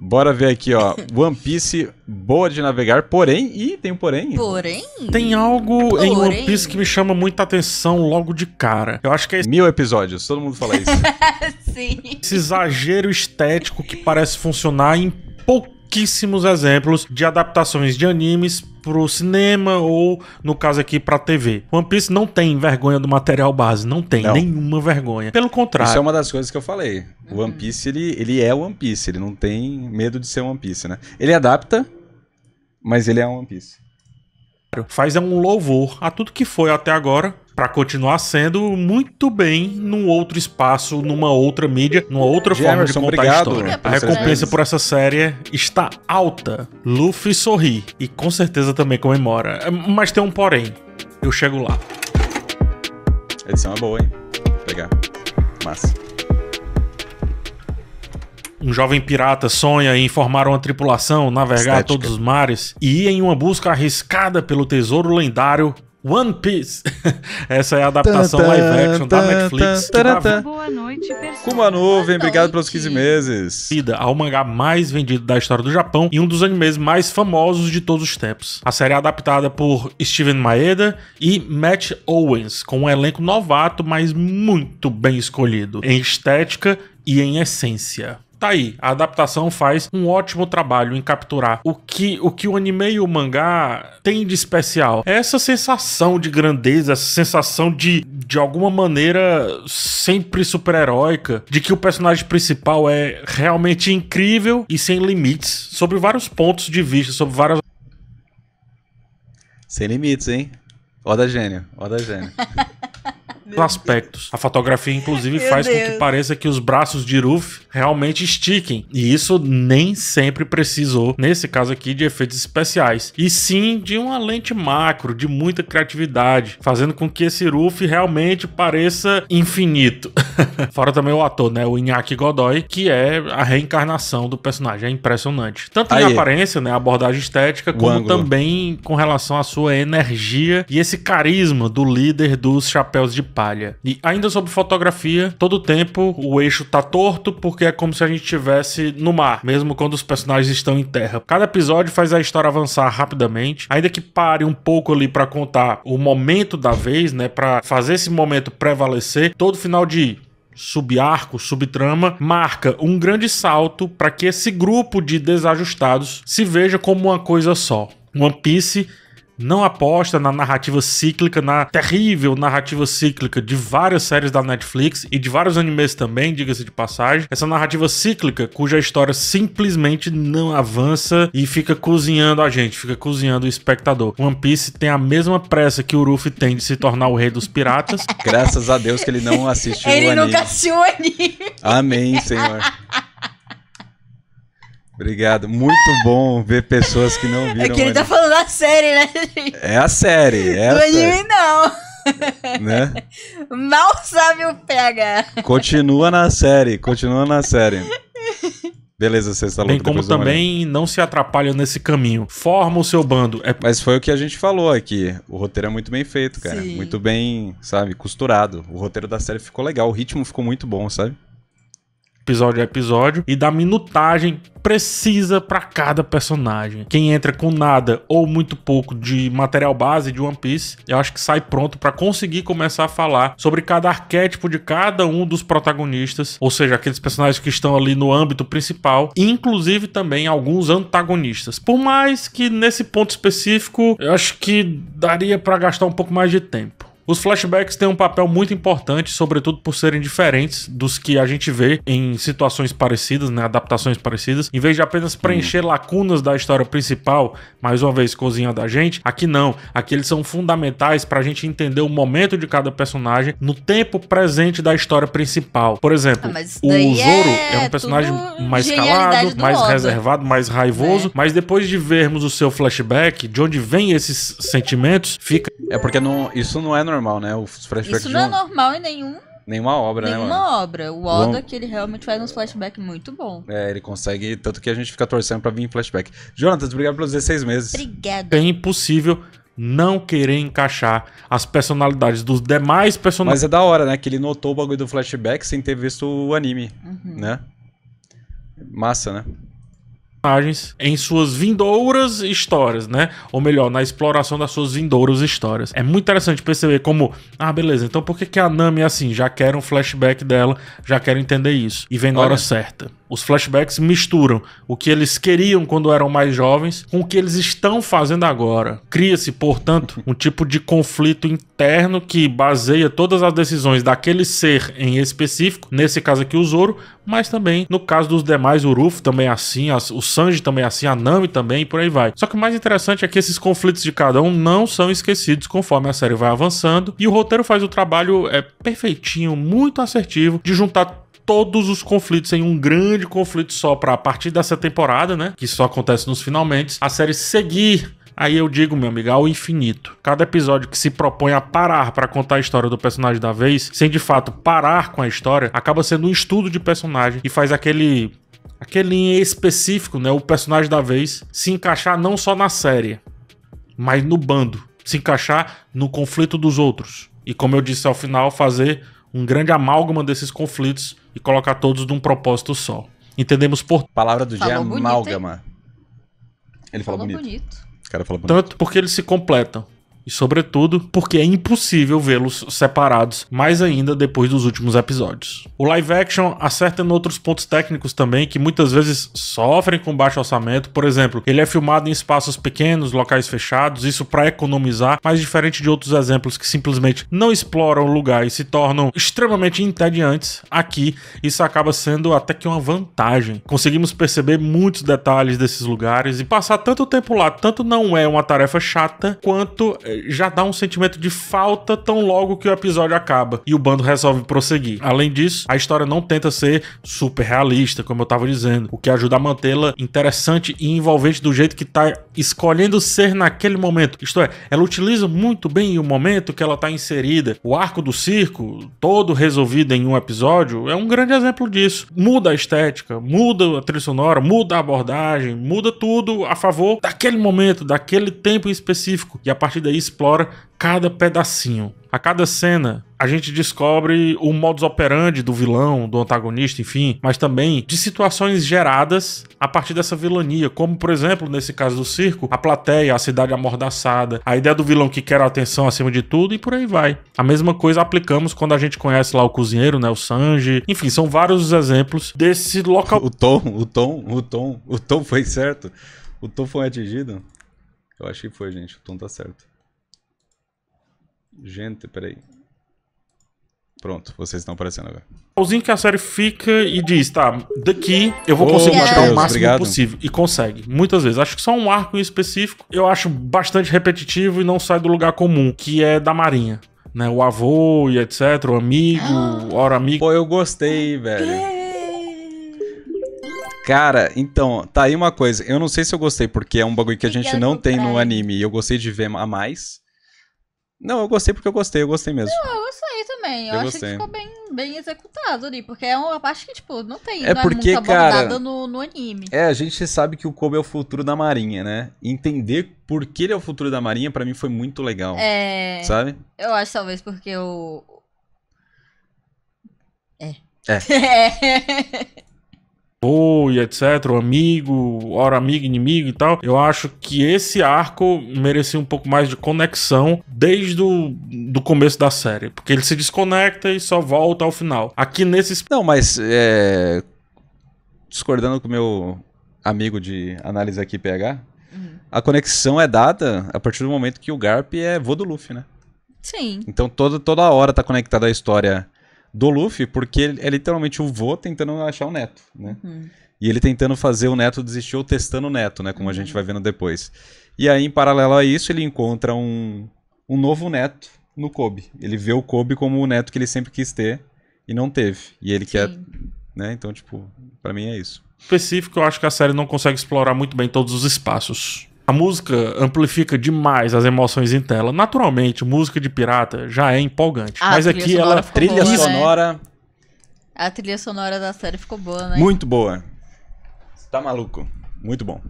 Bora ver aqui, ó. One Piece, boa de navegar, porém... Ih, tem um porém. Porém? Tem algo em One Piece que me chama muita atenção logo de cara. Eu acho que é 1000 episódios, todo mundo fala isso. Sim. esse exagero estético que parece funcionar em pouquíssimos exemplos de adaptações de animes pro cinema ou, no caso aqui, pra TV. One Piece não tem vergonha do material base, não tem nenhuma vergonha. Pelo contrário. Isso é uma das coisas que eu falei. O One Piece, ele é One Piece, ele não tem medo de ser One Piece, né? Ele adapta, mas ele é One Piece. Faz um louvor a tudo que foi até agora, pra continuar sendo muito bem num outro espaço, numa outra mídia, numa outra forma de contar a história. A recompensa por essa série está alta. Luffy sorri e com certeza também comemora. Mas tem um porém. Eu chego lá. A edição é boa, hein? Vou pegar. Massa. Um jovem pirata sonha em formar uma tripulação, navegar todos os mares e ir em uma busca arriscada pelo tesouro lendário One Piece. Essa é a adaptação live action da Netflix. Boa noite, pessoal. Kuma Nuvem, obrigado pelos 15 meses. Ao mangá mais vendido da história do Japão e um dos animes mais famosos de todos os tempos. A série é adaptada por Steven Maeda e Matt Owens, com um elenco novato, mas muito bem escolhido em estética e em essência. Tá aí, a adaptação faz um ótimo trabalho em capturar o que o anime e o mangá tem de especial. É essa sensação de grandeza, essa sensação de alguma maneira sempre super-heróica, de que o personagem principal é realmente incrível e sem limites, sobre vários pontos de vista, sobre várias... Sem limites, hein? Oda gênio, Oda gênio. aspectos. A fotografia, inclusive, faz com que pareça que os braços de Ruffy realmente estiquem. E isso nem sempre precisou, nesse caso aqui, de efeitos especiais. E sim de uma lente macro, de muita criatividade, fazendo com que esse Ruffy realmente pareça infinito. Fora também o ator, né? O Iñaki Godoy, que é a reencarnação do personagem. É impressionante. Tanto em aparência, né? A abordagem estética, como também com relação à sua energia e esse carisma do líder dos Chapéus de Palha. E ainda sobre fotografia, todo o tempo o eixo tá torto porque é como se a gente estivesse no mar, mesmo quando os personagens estão em terra. Cada episódio faz a história avançar rapidamente, ainda que pare um pouco ali pra contar o momento da vez, né, pra fazer esse momento prevalecer. Todo final de subarco, subtrama, marca um grande salto para que esse grupo de desajustados se veja como uma coisa só. One Piece não aposta na narrativa cíclica, na terrível narrativa cíclica de várias séries da Netflix e de vários animes também, diga-se de passagem. Essa narrativa cíclica cuja história simplesmente não avança e fica cozinhando a gente, fica cozinhando o espectador. One Piece tem a mesma pressa que o Luffy tem de se tornar o rei dos piratas. Graças a Deus que ele não assistiu o anime. Ele nunca assistiu o anime. Amém, Senhor. Obrigado. Muito bom ver pessoas que não viram. É que ele tá falando da série, né, gente? É a série. É do a anime, série. não. Né? Mal sabe o PH. Continua na série. Continua na série. Beleza, você está bem como também não se atrapalha nesse caminho. Forma o seu bando. Mas foi o que a gente falou aqui. O roteiro é muito bem feito, cara. Sim. Muito bem, sabe, costurado. O roteiro da série ficou legal. O ritmo ficou muito bom, sabe? Episódio a episódio e da minutagem precisa para cada personagem. Quem entra com nada ou muito pouco de material base de One Piece, eu acho que sai pronto para conseguir começar a falar sobre cada arquétipo de cada um dos protagonistas, ou seja, aqueles personagens que estão ali no âmbito principal, inclusive também alguns antagonistas. Por mais que nesse ponto específico, eu acho que daria para gastar um pouco mais de tempo. Os flashbacks têm um papel muito importante, sobretudo por serem diferentes dos que a gente vê em situações parecidas, né, adaptações parecidas. Em vez de apenas preencher lacunas da história principal, mais uma vez cozinhando a gente, aqui não. Aqui eles são fundamentais pra gente entender o momento de cada personagem no tempo presente da história principal. Por exemplo, o Zoro é um personagem mais calado, mais reservado, mais raivoso, mas depois de vermos o seu flashback, de onde vem esses sentimentos, fica... É porque isso não é normal, né? Os flashbacks isso não é normal em nenhuma obra, né, mano? Nenhuma obra. O Oda, que ele realmente faz uns flashbacks muito bom. É, ele consegue, tanto que a gente fica torcendo pra vir em flashback. Jonathan, obrigado pelos 16 meses. Obrigada. É impossível não querer encaixar as personalidades dos demais personagens. Mas é da hora, né? Que ele notou o bagulho do flashback sem ter visto o anime, né? Massa, né? personagens em suas vindouras histórias, né? Ou melhor, na exploração das suas vindouras histórias. É muito interessante perceber como, beleza, então por que a Nami é assim? Já quero um flashback dela, já quero entender isso. E vem na hora certa. Os flashbacks misturam o que eles queriam quando eram mais jovens com o que eles estão fazendo agora. Cria-se, portanto, um tipo de conflito interno que baseia todas as decisões daquele ser em específico, nesse caso aqui o Zoro, mas também no caso dos demais, o Ruffy também é assim, o Sanji também é assim, a Nami também e por aí vai. Só que o mais interessante é que esses conflitos de cada um não são esquecidos conforme a série vai avançando e o roteiro faz o trabalho perfeitinho, muito assertivo de juntar todos os conflitos em um grande conflito só pra a partir dessa temporada, né? Que só acontece nos finalmente. A série seguir, aí eu digo, meu amigo, ao infinito. Cada episódio que se propõe a parar pra contar a história do personagem da vez, sem de fato parar com a história, acaba sendo um estudo de personagem e faz aquele em específico, né? O personagem da vez se encaixar não só na série, mas no bando. Se encaixar no conflito dos outros. E como eu disse ao final, fazer um grande amálgama desses conflitos e colocar todos num propósito só. Entendemos por... Palavra do dia é Falou amálgama. Ele falou Falou bonito. bonito. O cara falou bonito. Tanto porque eles se completam. E sobretudo porque é impossível vê-los separados, mais ainda depois dos últimos episódios. O live action acerta em outros pontos técnicos também que muitas vezes sofrem com baixo orçamento. Por exemplo, ele é filmado em espaços pequenos, locais fechados, isso para economizar, mas diferente de outros exemplos que simplesmente não exploram o lugar e se tornam extremamente entediantes, aqui isso acaba sendo até que uma vantagem. Conseguimos perceber muitos detalhes desses lugares e passar tanto tempo lá, tanto não é uma tarefa chata, quanto já dá um sentimento de falta tão logo que o episódio acaba e o bando resolve prosseguir. Além disso, a história não tenta ser super realista, como eu tava dizendo, o que ajuda a mantê-la interessante e envolvente do jeito que tá escolhendo ser naquele momento. Isto é, ela utiliza muito bem o momento que ela tá inserida. O arco do circo, todo resolvido em um episódio, é um grande exemplo disso. Muda a estética, muda a trilha sonora, muda a abordagem, muda tudo a favor daquele momento, daquele tempo em específico. E a partir daí explora cada pedacinho. A cada cena, a gente descobre o modus operandi do vilão, do antagonista, enfim, mas também de situações geradas a partir dessa vilania, como, por exemplo, nesse caso do circo, a plateia, a cidade amordaçada, a ideia do vilão que quer a atenção acima de tudo e por aí vai. A mesma coisa aplicamos quando a gente conhece lá o cozinheiro, né, o Sanji. Enfim, são vários os exemplos desse local. O tom foi certo? O tom foi atingido? Eu acho que foi, gente. O tom tá certo. Gente, peraí. Pronto, vocês estão aparecendo agora. O que a série fica e diz, tá, daqui eu vou conseguir tirar o máximo possível. E consegue, muitas vezes. Acho que só um arco em específico eu acho bastante repetitivo e não sai do lugar comum, que é da Marinha. Né? O avô e etc, o amigo, hora amigo. Pô, eu gostei, velho. Cara, então, tá aí uma coisa. Eu não sei se eu gostei, porque é um bagulho que a gente não tem no anime. E eu gostei de ver a mais. Não, eu gostei porque eu gostei mesmo. Não, eu gostei também. Eu achei que ficou bem executado ali, porque é uma parte que, tipo, não tem, não porque, é muito abordada no anime. A gente sabe que o Kobe é o futuro da Marinha, né? Entender por que ele é o futuro da Marinha, pra mim, foi muito legal. Sabe? Eu acho, talvez, porque o... E etc, o amigo, hora amigo, inimigo e tal. Eu acho que esse arco merecia um pouco mais de conexão desde do começo da série, porque ele se desconecta e só volta ao final. Aqui nesses... Não, mas discordando com o meu amigo de análise aqui, PH, a conexão é dada a partir do momento que o Garp é vô do Luffy, né? Sim. Então toda hora tá conectada a história do Luffy, porque ele é literalmente o vô tentando achar o neto, né? E ele tentando fazer o neto desistir ou testando o neto, né? Como a gente vai vendo depois. E aí, em paralelo a isso, ele encontra um novo neto no Kobe. Ele vê o Kobe como o neto que ele sempre quis ter e não teve. E ele quer, né? Então, tipo, pra mim é isso. Específico, eu acho que a série não consegue explorar muito bem todos os espaços. A música amplifica demais as emoções em tela. Naturalmente, música de pirata já é empolgante. Mas aqui ela... Trilha sonora... A trilha sonora da série ficou boa, né? Muito boa. Tá maluco. Muito bom.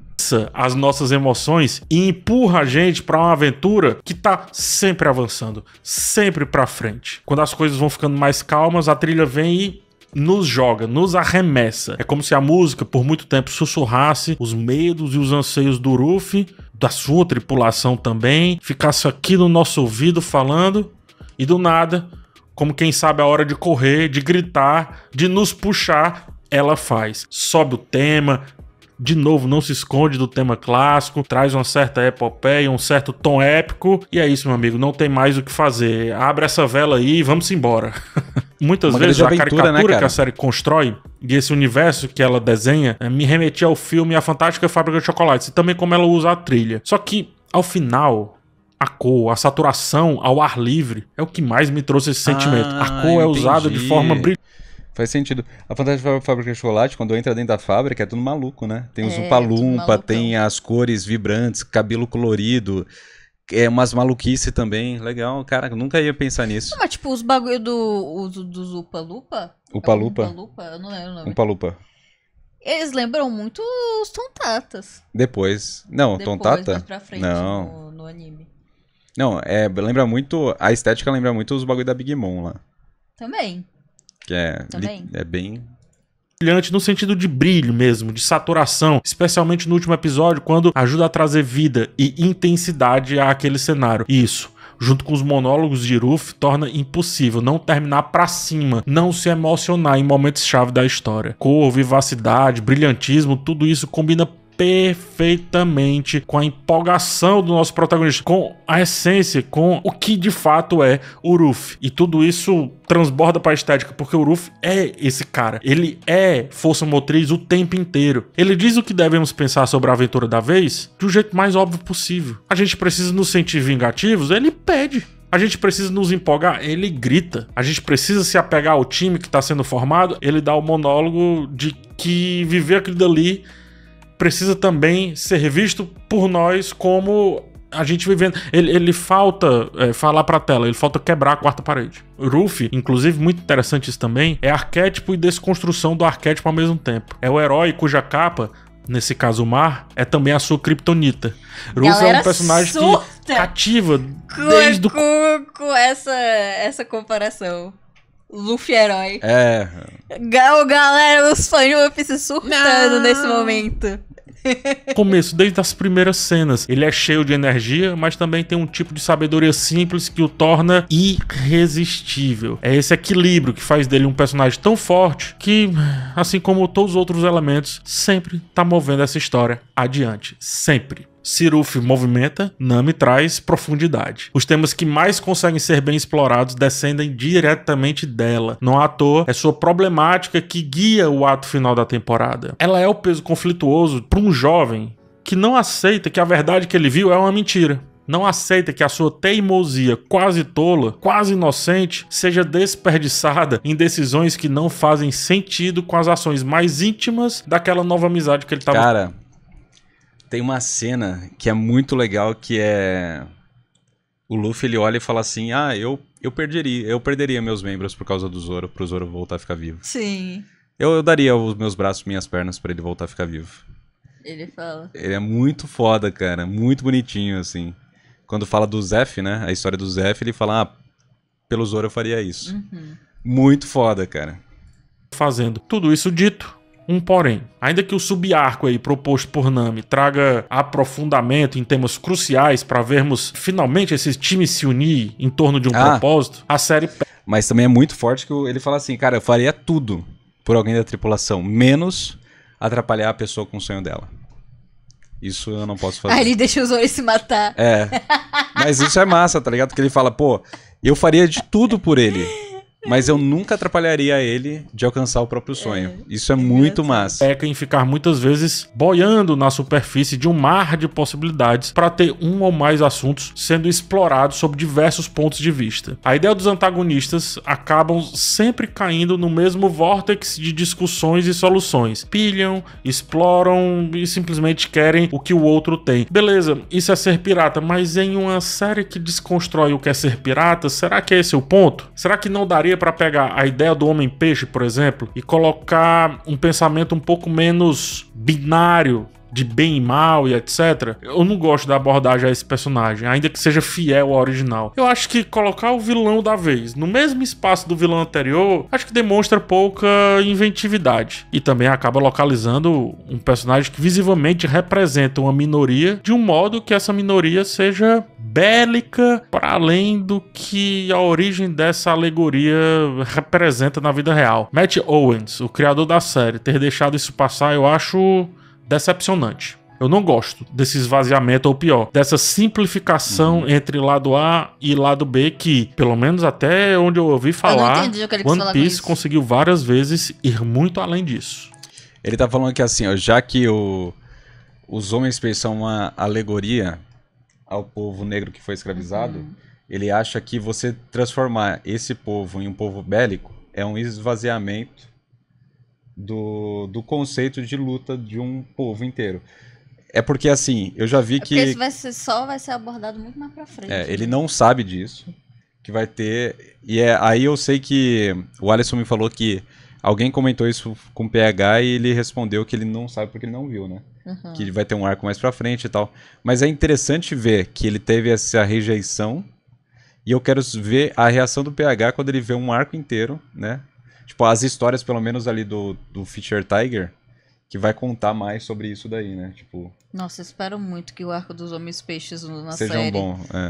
As nossas emoções e empurra a gente pra uma aventura que tá sempre avançando. Sempre pra frente. Quando as coisas vão ficando mais calmas, a trilha vem e nos joga, nos arremessa. É como se a música por muito tempo sussurrasse os medos e os anseios do Ruffy, da sua tripulação também, ficasse aqui no nosso ouvido falando, e do nada, como quem sabe a hora de correr, de gritar, de nos puxar, ela faz. Sobe o tema, de novo, não se esconde do tema clássico, traz uma certa epopeia, um certo tom épico, e é isso, meu amigo, não tem mais o que fazer. Abre essa vela aí e vamos embora. Muitas vezes a caricatura que a série constrói e esse universo que ela desenha me remetia ao filme A Fantástica Fábrica de Chocolates, e também como ela usa a trilha. Só que, ao final, a cor, a saturação ao ar livre é o que mais me trouxe esse sentimento. A cor é usada de forma brilhante. Faz sentido. A Fantástica Fábrica de Chocolate, quando entra dentro da fábrica, é tudo maluco, né? Tem os Umpa-Lumpa, tem as cores vibrantes, cabelo colorido, umas maluquice também. Legal, cara, eu nunca ia pensar nisso. Não, mas tipo, os bagulho dos Upa-Lupa? Upa-Lupa? Eu não lembro o nome. Upa-Lupa. Eles lembram muito os Tontatas. Depois. Não, Tontata? Mais pra frente, não. No anime. Não, lembra muito... A estética lembra muito os bagulho da Big Mom lá. Também. Que é bem... brilhante no sentido de brilho mesmo, de saturação, especialmente no último episódio, quando ajuda a trazer vida e intensidade àquele cenário. Isso, junto com os monólogos de Ruffy, torna impossível não terminar pra cima, não se emocionar em momentos-chave da história. Cor, vivacidade, brilhantismo, tudo isso combina perfeitamente com a empolgação do nosso protagonista, com a essência, com o que de fato é o Ruffy. E tudo isso transborda para a estética, porque o Ruffy é esse cara. Ele é força motriz o tempo inteiro. Ele diz o que devemos pensar sobre a aventura da vez do jeito mais óbvio possível. A gente precisa nos sentir vingativos? Ele pede. A gente precisa nos empolgar? Ele grita. A gente precisa se apegar ao time que está sendo formado? Ele dá o monólogo de que viver aquilo dali precisa também ser visto por nós como a gente vivendo. Ele falta falar pra tela, ele falta quebrar a quarta parede. O Ruffy, inclusive, muito interessante isso também, é arquétipo e desconstrução do arquétipo ao mesmo tempo. É o herói cuja capa, nesse caso o mar, é também a sua kriptonita. Ruffy é um personagem que cativa desde com essa comparação. Luffy herói. Galera, os fãs de One Piece surtando nesse momento. Começo, desde as primeiras cenas. Ele é cheio de energia, mas também tem um tipo de sabedoria simples que o torna irresistível. É esse equilíbrio que faz dele um personagem tão forte que, assim como todos os outros elementos, sempre tá movendo essa história adiante. Sempre. Se Ruffy movimenta, Nami traz profundidade. Os temas que mais conseguem ser bem explorados descendem diretamente dela. Não à toa, é sua problemática que guia o ato final da temporada. Ela é o peso conflituoso para um jovem que não aceita que a verdade que ele viu é uma mentira. Não aceita que a sua teimosia quase tola, quase inocente, seja desperdiçada em decisões que não fazem sentido com as ações mais íntimas daquela nova amizade que ele estava... Cara, tem uma cena que é muito legal, que é... O Luffy, ele olha e fala assim, eu perderia meus membros por causa do Zoro, pro Zoro voltar a ficar vivo. Sim. Eu daria os meus braços, minhas pernas pra ele voltar a ficar vivo. Ele fala. Ele é muito foda, cara, muito bonitinho, assim. Quando fala do Zef, né, a história do Zef, ele fala, pelo Zoro eu faria isso. Uhum. Muito foda, cara. Fazendo tudo isso dito, um porém. Ainda que o subarco aí proposto por Nami traga aprofundamento em temas cruciais para vermos finalmente esse time se unir em torno de um propósito, a série... Mas também é muito forte que ele fala assim, cara, eu faria tudo por alguém da tripulação, menos atrapalhar a pessoa com o sonho dela. Isso eu não posso fazer. Ele deixa os Zoro se matar. Mas isso é massa, tá ligado? Porque ele fala, eu faria de tudo por ele, mas eu nunca atrapalharia ele de alcançar o próprio sonho. Isso é muito massa. Peca em ficar muitas vezes boiando na superfície de um mar de possibilidades para ter um ou mais assuntos sendo explorados sob diversos pontos de vista. A ideia dos antagonistas acabam sempre caindo no mesmo vórtice de discussões e soluções. Pilham, exploram e simplesmente querem o que o outro tem. Beleza, isso é ser pirata, mas em uma série que desconstrói o que é ser pirata, será que é esse o ponto? Será que não daria para pegar a ideia do Homem-Peixe, por exemplo, e colocar um pensamento um pouco menos binário de bem e mal e etc. Eu não gosto da abordagem a esse personagem, ainda que seja fiel ao original. Eu acho que colocar o vilão da vez no mesmo espaço do vilão anterior, acho que demonstra pouca inventividade. E também acaba localizando um personagem que visivelmente representa uma minoria de um modo que essa minoria seja bélica para além do que a origem dessa alegoria representa na vida real. Matt Owens, o criador da série, ter deixado isso passar, eu acho decepcionante. Eu não gosto desse esvaziamento, ou pior, dessa simplificação entre lado A e lado B, que, pelo menos até onde eu ouvi falar, One Piece conseguiu várias vezes ir muito além disso. Ele tá falando que assim, ó, já que os homens são uma alegoria ao povo negro que foi escravizado, ele acha que você transformar esse povo em um povo bélico é um esvaziamento do conceito de luta de um povo inteiro. É porque assim, eu já vi que... Porque isso vai ser abordado muito mais pra frente. Ele não sabe disso, que vai ter... aí eu sei que o Alisson me falou que alguém comentou isso com o PH e ele respondeu que ele não sabe porque ele não viu, né? Que vai ter um arco mais pra frente e tal. Mas é interessante ver que ele teve essa rejeição e eu quero ver a reação do PH quando ele vê um arco inteiro, né? Tipo, as histórias, pelo menos ali do Fisher Tiger, que vai contar mais sobre isso daí, né? Tipo... Nossa, eu espero muito que o arco dos Homens Peixes na série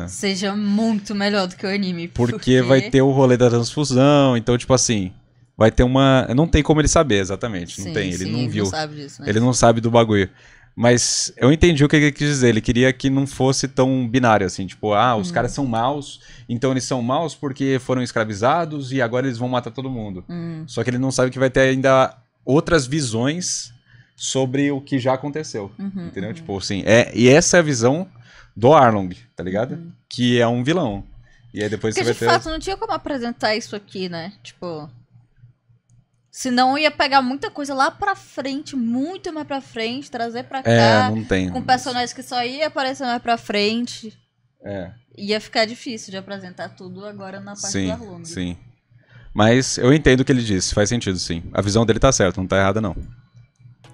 seja muito melhor do que o anime. Porque vai ter o rolê da transfusão, então, tipo assim, vai ter uma... Não tem como ele saber exatamente, não tem, ele não viu. Ele não sabe disso, né? Ele não sabe do bagulho. Mas eu entendi o que ele quis dizer, ele queria que não fosse tão binário assim, tipo, os caras são maus, então eles são maus porque foram escravizados e agora eles vão matar todo mundo. Só que ele não sabe que vai ter ainda outras visões sobre o que já aconteceu, entendeu? Tipo assim, e essa é a visão do Arlong, tá ligado? Que é um vilão. E aí depois porque você vai ter... de fato não tinha como apresentar isso aqui, né? Tipo... Senão ia pegar muita coisa lá pra frente, muito mais pra frente, trazer pra cá. Não tem. Com personagens que só ia aparecer mais pra frente. Ia ficar difícil de apresentar tudo agora na parte do Arlong. Sim. Mas eu entendo o que ele disse, faz sentido, sim. A visão dele tá certa, não tá errada, não.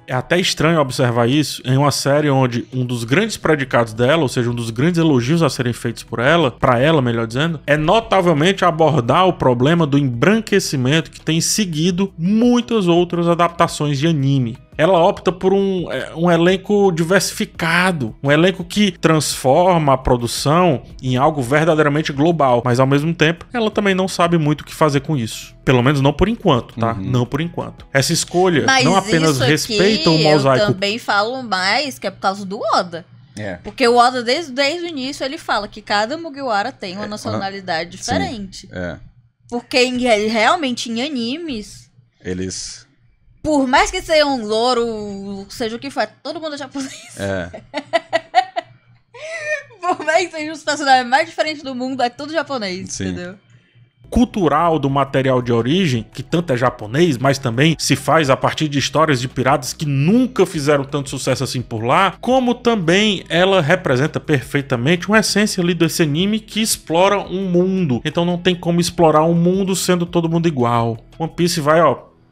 É até estranho observar isso em uma série onde um dos grandes predicados dela, ou seja, um dos grandes elogios a serem feitos por ela, pra ela, melhor dizendo, é notavelmente abordar o problema do embranquecimento que tem seguido muitas outras adaptações de anime. Ela opta por um elenco diversificado, um elenco que transforma a produção em algo verdadeiramente global, mas ao mesmo tempo ela também não sabe muito o que fazer com isso. Pelo menos não por enquanto, tá? Não por enquanto. Essa escolha não apenas respeita o mosaico... Eu também falo mais que é por causa do Oda. Porque o Oda, desde o início, ele fala que cada Mugiwara tem uma nacionalidade diferente. Porque realmente em animes... Eles... Por mais que seja um louro, seja o que for, todo mundo é japonês. Por mais que seja os personagens mais diferentes do mundo, é tudo japonês, entendeu? Cultural do material de origem, que tanto é japonês, mas também se faz a partir de histórias de piratas que nunca fizeram tanto sucesso assim por lá, como também ela representa perfeitamente uma essência ali desse anime que explora um mundo. Então não tem como explorar um mundo sendo todo mundo igual. One Piece vai,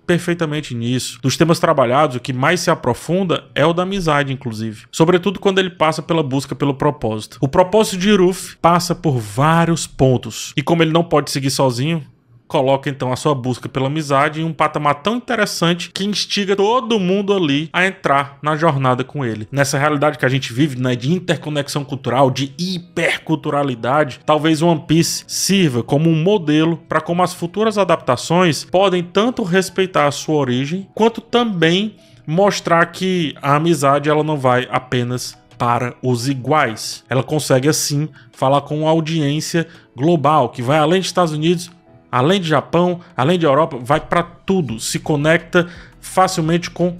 perfeitamente nisso. Dos temas trabalhados, o que mais se aprofunda é o da amizade, inclusive. Sobretudo quando ele passa pela busca pelo propósito. O propósito de Ruffy passa por vários pontos. E como ele não pode seguir sozinho, coloca então a sua busca pela amizade em um patamar tão interessante que instiga todo mundo ali a entrar na jornada com ele. Nessa realidade que a gente vive, né, de interconexão cultural, de hiperculturalidade, talvez One Piece sirva como um modelo para como as futuras adaptações podem tanto respeitar a sua origem, quanto também mostrar que a amizade ela não vai apenas para os iguais. Ela consegue assim falar com uma audiência global, que vai além dos Estados Unidos, além de Japão, além de Europa, vai para tudo, se conecta facilmente com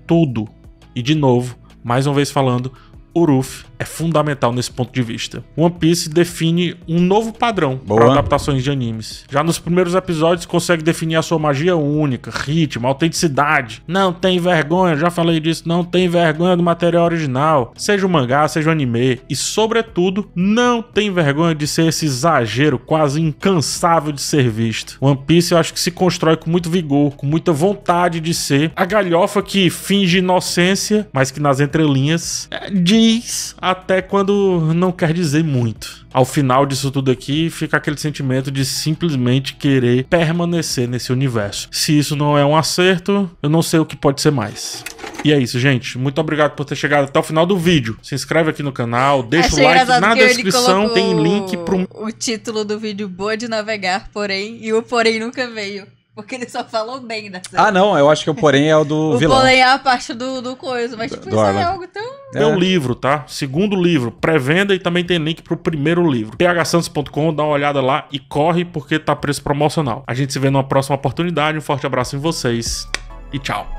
tudo. E de novo, mais uma vez falando, o Ruffy é fundamental nesse ponto de vista. One Piece define um novo padrão para adaptações de animes. Já nos primeiros episódios consegue definir a sua magia única, ritmo, autenticidade. Não tem vergonha, já falei disso, não tem vergonha do material original, seja o mangá, seja o anime, e sobretudo, não tem vergonha de ser esse exagero quase incansável de ser visto. One Piece eu acho que se constrói com muito vigor, com muita vontade de ser a galhofa que finge inocência, mas que nas entrelinhas diz até quando não quer dizer muito. Ao final disso tudo aqui, fica aquele sentimento de simplesmente querer permanecer nesse universo. Se isso não é um acerto, eu não sei o que pode ser mais. E é isso, gente. Muito obrigado por ter chegado até o final do vídeo. Se inscreve aqui no canal, deixa o like na descrição, tem link pro... O título do vídeo, boa de navegar, porém, e o porém nunca veio. Porque ele só falou bem da série. Ah, não, eu acho que o porém é o do vilão. O porém é a parte do coisa, mas tipo, isso é algo tão... É um livro, tá? Segundo livro, pré-venda, e também tem link pro primeiro livro. phsantos.com, dá uma olhada lá e corre porque tá preço promocional. A gente se vê numa próxima oportunidade, um forte abraço em vocês e tchau.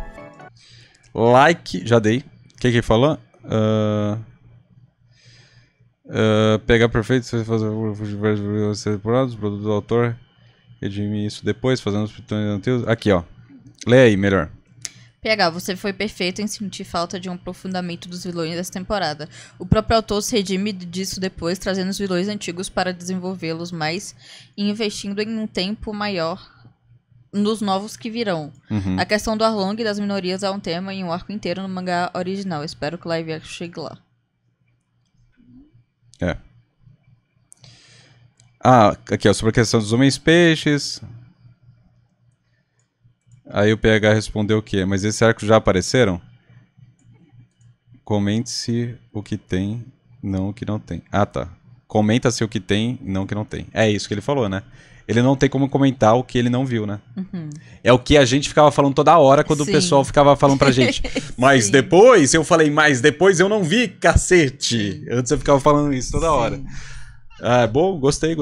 Like, já dei. O que ele falou? Pegar perfeito, você fazer os temporadas, produto do autor, redimir isso depois, fazendo os pitões. Aqui, ó. Lê aí, melhor. PH, você foi perfeito em sentir falta de um aprofundamento dos vilões dessa temporada. O próprio autor se redime disso depois, trazendo os vilões antigos para desenvolvê-los mais e investindo em um tempo maior nos novos que virão. A questão do Arlong e das minorias é um tema em um arco inteiro no mangá original. Espero que o live action chegue lá. Aqui, ó, sobre a questão dos homens peixes. Aí o PH respondeu o quê? Mas esses arcos já apareceram? Comente-se o que tem, não o que não tem. Ah, tá. Comenta-se o que tem, não o que não tem. É isso que ele falou, né? Ele não tem como comentar o que ele não viu, né? É o que a gente ficava falando toda hora quando o pessoal ficava falando pra gente. Mas depois, eu falei, mas depois eu não vi, cacete. Antes eu ficava falando isso toda hora. Ah, bom, gostei.